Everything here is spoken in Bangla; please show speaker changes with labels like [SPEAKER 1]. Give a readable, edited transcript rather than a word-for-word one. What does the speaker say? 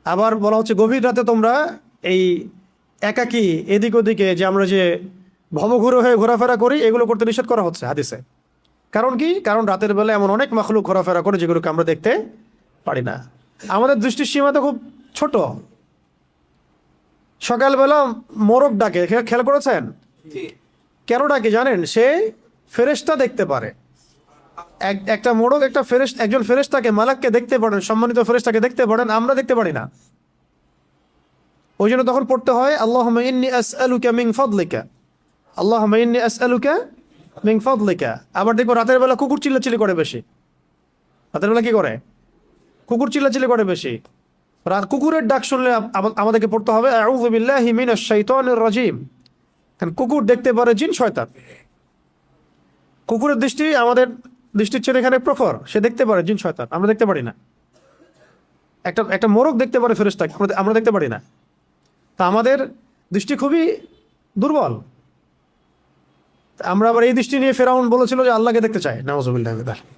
[SPEAKER 1] আবার বলা হচ্ছে গভীর রাতে তোমরা এই একাকী এদিক ওদিকে যে আমরা যে ভবঘুরে হয়ে ঘোরাফেরা করি এগুলো করতে নিষেধ করা হচ্ছে হাদিসে। কারণ কি? কারণ রাতের বেলা এমন অনেক মাখলুক ঘোরাফেরা করে যেগুলোকে আমরা দেখতে পারি না। আমাদের দৃষ্টির সীমা তো খুব ছোট। সকালবেলা মোরগ ডাকে, খেয়াল করেছেন? কেন ডাকে জানেন? সে ফেরেশতা দেখতে পারে। একটা মোরগ একজন ফেরেশতাকে, মালাককে দেখতে পারেন, সম্মানিত ফেরেশতাকে দেখতে পারেন, আমরা দেখতে পারি না। ওই জন্য তখন পড়তে হয় আল্লাহুম্মা ইন্নী আসআলুকা মিন ফাদলিকা, আল্লাহুম্মা ইন্নী আসআলুকা মিন ফাদলিকা। আবার দেখো রাতের বেলা কুকুর চিল্লাচিল্লি করে বেশি। রাতের বেলা কি করে? কুকুর চিল্লাচিল্লি করে বেশি। কুকুরের ডাক শুনলে আমাদেরকে পড়তে হবে আউযু বিল্লাহি মিনাশ শাইতানির রাজিম। কারণ কুকুর দেখতে পারে জিন শয়তান। কুকুরের দৃষ্টি আমাদের দৃষ্টির চেয়ে এখানে প্রখর, সে দেখতে পারে জিন শয়তান, আমরা দেখতে পারি না। একটা মোরগ দেখতে পারে ফেরেশতা, আমরা দেখতে পারি না। তা আমাদের দৃষ্টি খুবই দুর্বল। আমরা আবার এই দৃষ্টি নিয়ে ফেরাউন বলেছিল যে আল্লাহকে দেখতে চায়, নাউযুবিল্লাহি মিন যালিক।